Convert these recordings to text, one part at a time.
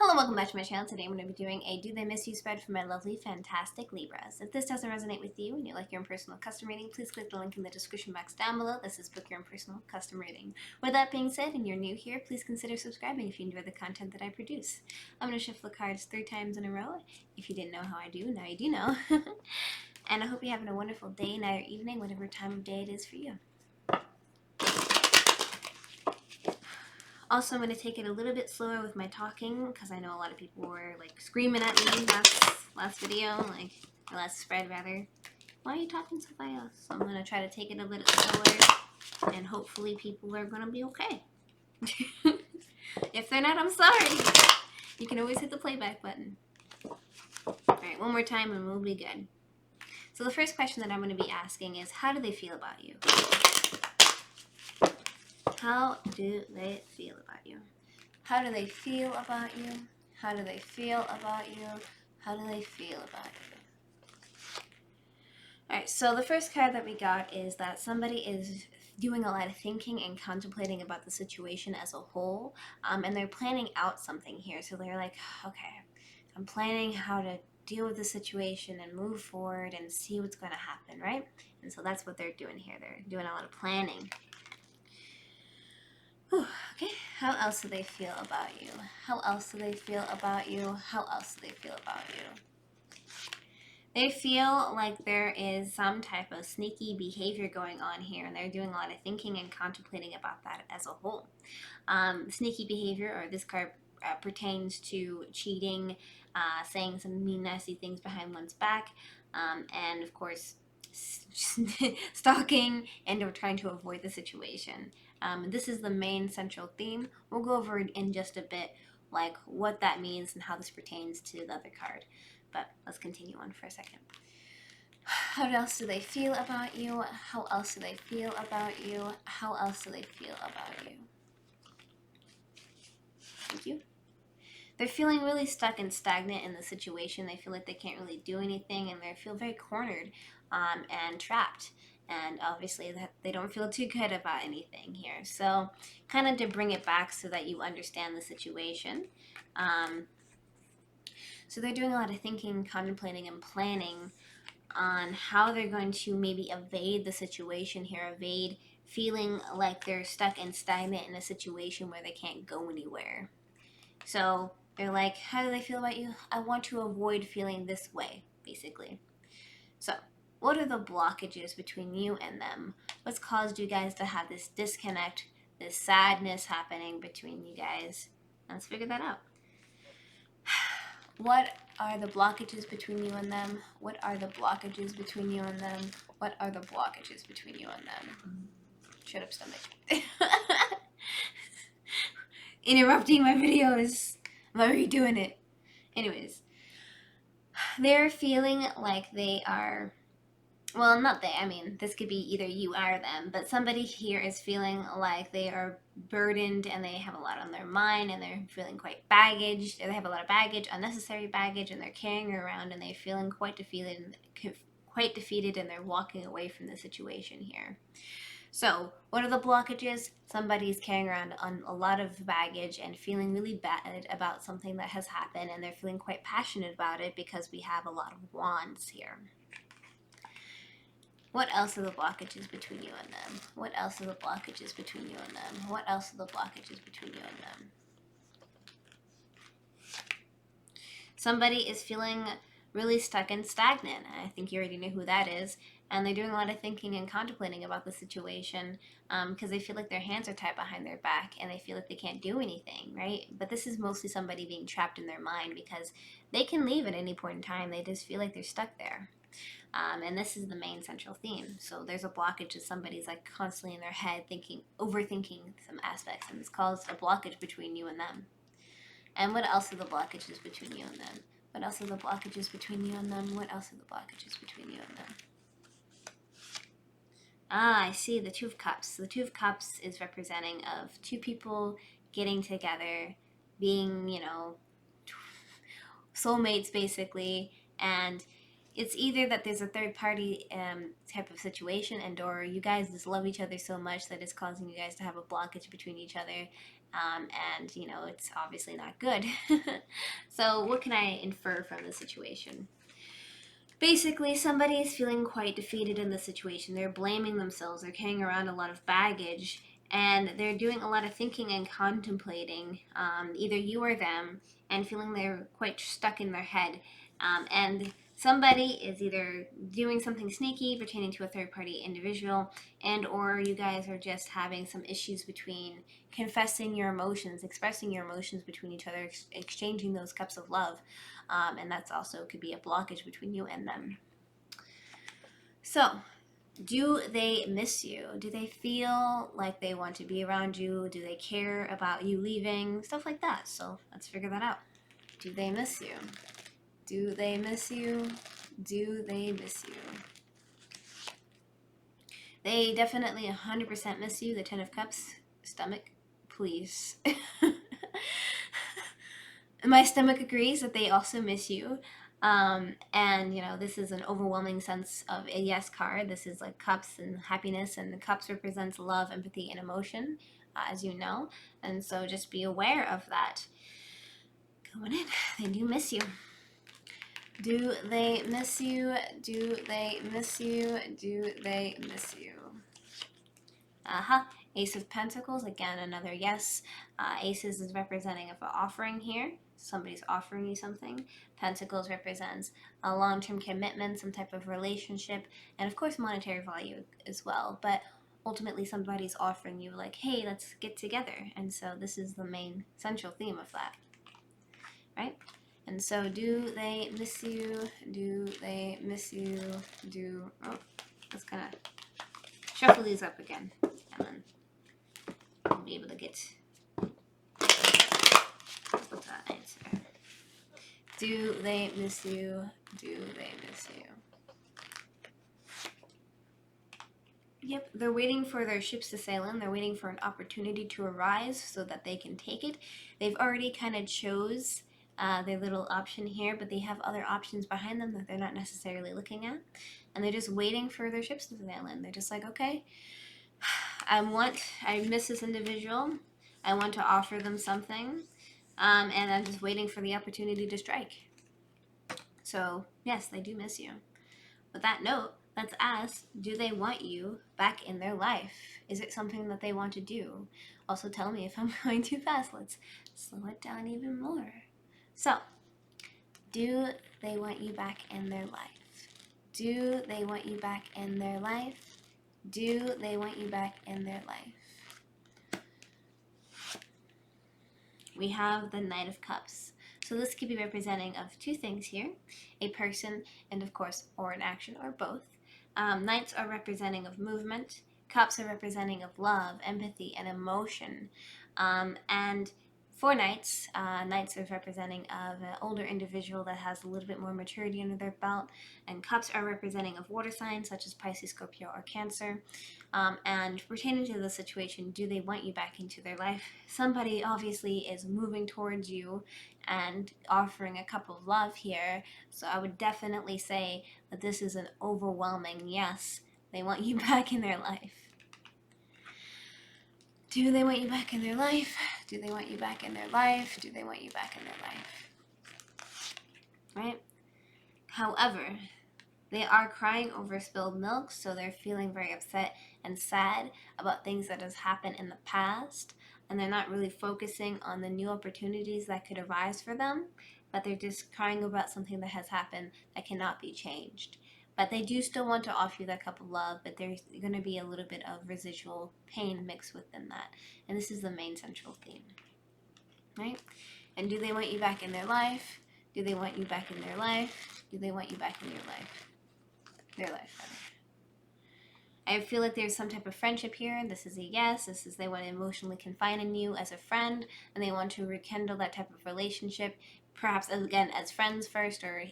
Hello, welcome back to my channel. Today I'm going to be doing a Do They Miss You spread for my lovely, fantastic Libras. If this doesn't resonate with you and you like your own personal custom reading, please click the link in the description box down below. This is Book Your Own Personal Custom Reading. With that being said, and you're new here, please consider subscribing if you enjoy the content that I produce. I'm going to shuffle the cards 3 times in a row. If you didn't know how I do, now you do know. And I hope you're having a wonderful day, night, or evening, whatever time of day it is for you. Also, I'm going to take it a little bit slower with my talking because I know a lot of people were like screaming at me last video, like the last spread rather. Why are you talking so fast? So I'm going to try to take it a little slower and hopefully people are going to be okay. If they're not, I'm sorry. You can always hit the playback button. Alright, one more time and we'll be good. So the first question that I'm going to be asking is, how do they feel about you? How do they feel about you? How do they feel about you? How do they feel about you? How do they feel about you? Alright, so the first card that we got is that somebody is doing a lot of thinking and contemplating about the situation as a whole, and they're planning out something here. So they're like, okay, I'm planning how to deal with the situation and move forward and see what's going to happen, right? And so that's what they're doing here. They're doing a lot of planning. Whew, okay, how else do they feel about you? How else do they feel about you? How else do they feel about you? They feel like there is some type of sneaky behavior going on here, and they're doing a lot of thinking and contemplating about that as a whole. Sneaky behavior, or this card pertains to cheating, saying some mean, nasty things behind one's back, and of course, stalking and or trying to avoid the situation. This is the main central theme. We'll go over it in just a bit, like what that means and how this pertains to the other card. But let's continue on for a second. How else do they feel about you? How else do they feel about you? How else do they feel about you? Thank you. They're feeling really stuck and stagnant in the situation. They feel like they can't really do anything, and they feel very cornered and trapped. And obviously that they don't feel too good about anything here. So kind of to bring it back so that you understand the situation. So they're doing a lot of thinking, contemplating, and planning on how they're going to maybe evade the situation here, evade feeling like they're stuck and stagnant in a situation where they can't go anywhere. So they're like, how do they feel about you? I want to avoid feeling this way, basically. So what are the blockages between you and them? What's caused you guys to have this disconnect, this sadness happening between you guys? Let's figure that out. What are the blockages between you and them? What are the blockages between you and them? What are the blockages between you and them? Shut up, stomach. Interrupting my videos. I'm already doing it. Anyways, they're feeling like they are, well, not they, I mean, this could be either you or them, but somebody here is feeling like they are burdened and they have a lot on their mind and they're feeling quite baggage. They have a lot of baggage, unnecessary baggage, and they're carrying around and they're feeling quite defeated and they're walking away from the situation here. So, what are the blockages? Somebody's carrying around a lot of baggage and feeling really bad about something that has happened, and they're feeling quite passionate about it because we have a lot of wands here. What else are the blockages between you and them? What else are the blockages between you and them? What else are the blockages between you and them? Somebody is feeling really stuck and stagnant. I think you already know who that is. And they're doing a lot of thinking and contemplating about the situation because they feel like their hands are tied behind their back and they feel like they can't do anything, right? But this is mostly somebody being trapped in their mind because they can leave at any point in time. They just feel like they're stuck there. And this is the main central theme. So there's a blockage that somebody's like constantly in their head thinking, overthinking some aspects, and this causes a blockage between you and them. And what else are the blockages between you and them? What else are the blockages between you and them? What else are the blockages between you and them? Ah, I see, the Two of Cups. The Two of Cups is representing of two people getting together, being, you know, soulmates basically, and it's either that there's a third party type of situation, and or you guys just love each other so much that it's causing you guys to have a blockage between each other, and you know, it's obviously not good. So what can I infer from the situation? Basically, somebody is feeling quite defeated in the situation. They're blaming themselves. They're carrying around a lot of baggage, and they're doing a lot of thinking and contemplating, either you or them, and feeling they're quite stuck in their head. And somebody is either doing something sneaky pertaining to a third-party individual, and or you guys are just having some issues between confessing your emotions, expressing your emotions between each other, exchanging those cups of love. And that's also could be a blockage between you and them. So, do they miss you? Do they feel like they want to be around you? Do they care about you leaving? Stuff like that. So, let's figure that out. Do they miss you? Do they miss you? Do they miss you? They definitely 100% miss you. The Ten of Cups. Stomach, please. My stomach agrees that they also miss you. And you know, this is an overwhelming sense of a yes card. This is like cups and happiness, and the cups represents love, empathy, and emotion, as you know. And so just be aware of that. Going in, they do miss you. Do they miss you? Do they miss you? Do they miss you? Ace of Pentacles, again, another yes. Aces is representing of an offering here. Somebody's offering you something. Pentacles represents a long-term commitment, some type of relationship, and of course monetary value as well. But ultimately somebody's offering you like, hey, let's get together. And so this is the main central theme of that, right? And so do they miss you? Do they miss you? Let's kind of shuffle these up again, and then I'll be able to get that answer. Do they miss you? Do they miss you? Yep, they're waiting for their ships to sail in. They're waiting for an opportunity to arise so that they can take it. They've already kind of chose their little option here, but they have other options behind them that they're not necessarily looking at. And they're just waiting for their ships to sail in. They're just like, okay, I miss this individual. I want to offer them something. And I'm just waiting for the opportunity to strike. So, yes, they do miss you. With that note, let's ask, do they want you back in their life? Is it something that they want to do? Also, tell me if I'm going too fast. Let's slow it down even more. So, do they want you back in their life? Do they want you back in their life? Do they want you back in their life? We have the Knight of Cups. So this could be representing of two things here, a person and of course, or an action, or both. Knights are representing of movement. Cups are representing of love, empathy, and emotion. And for Knights, Knights are representing of an older individual that has a little bit more maturity under their belt. And Cups are representing of water signs such as Pisces, Scorpio, or Cancer. And pertaining to the situation, do they want you back into their life? Somebody obviously is moving towards you and offering a cup of love here. So I would definitely say that this is an overwhelming yes. They want you back in their life. Do they want you back in their life? Do they want you back in their life? Do they want you back in their life? Right? However, they are crying over spilled milk, so they're feeling very upset and sad about things that has happened in the past, and they're not really focusing on the new opportunities that could arise for them, but they're just crying about something that has happened that cannot be changed. But they do still want to offer you that cup of love, but there's going to be a little bit of residual pain mixed within that. And this is the main central theme, right? And do they want you back in their life? Do they want you back in their life? Do they want you back in your life? Their life, rather. I feel like there's some type of friendship here. This is a yes. This is they want to emotionally confide in you as a friend, and they want to rekindle that type of relationship. Perhaps, again, as friends first, or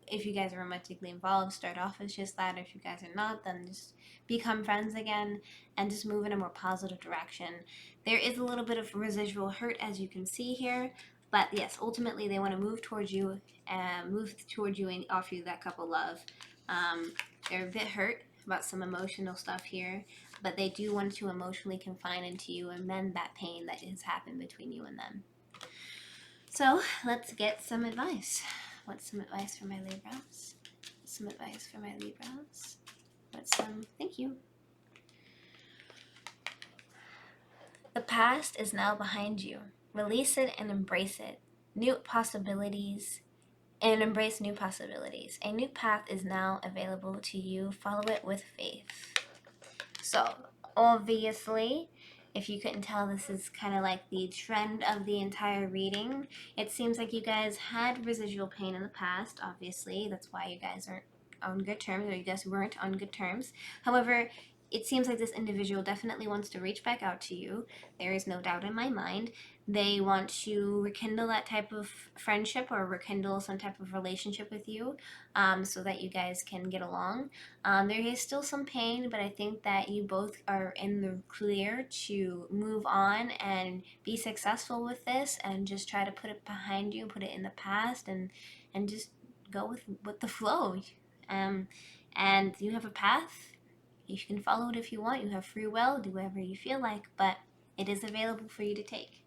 if you guys are romantically involved, start off as just that. If you guys are not, then just become friends again and just move in a more positive direction. There is a little bit of residual hurt, as you can see here, but yes, ultimately they want to move towards you and offer you that cup of love. They're a bit hurt about some emotional stuff here, but they do want to emotionally confine into you and mend that pain that has happened between you and them. So let's get some advice. What's some advice for my Libras? Some advice for my Libras. What's some, thank you. The past is now behind you. Release it and embrace it. New possibilities and embrace new possibilities. A new path is now available to you. Follow it with faith. So, obviously, if you couldn't tell, this is kind of like the trend of the entire reading. It seems like you guys had residual pain in the past, obviously. That's why you guys aren't on good terms, or you guys weren't on good terms. However, it seems like this individual definitely wants to reach back out to you. There is no doubt in my mind. They want to rekindle that type of friendship or rekindle some type of relationship with you, so that you guys can get along. There is still some pain, but I think that you both are in the clear to move on and be successful with this, and just try to put it behind you, put it in the past, and just go with the flow. And you have a path. You can follow it if you want. You have free will. Do whatever you feel like, but it is available for you to take.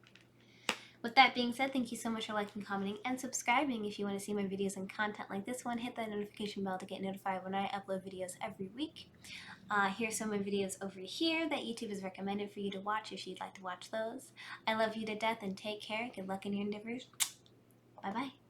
With that being said, thank you so much for liking, commenting, and subscribing. If you want to see my videos and content like this one, hit that notification bell to get notified when I upload videos every week. Here's some of my videos over here that YouTube has recommended for you to watch if you'd like to watch those. I love you to death and take care. Good luck in your endeavors. Bye-bye.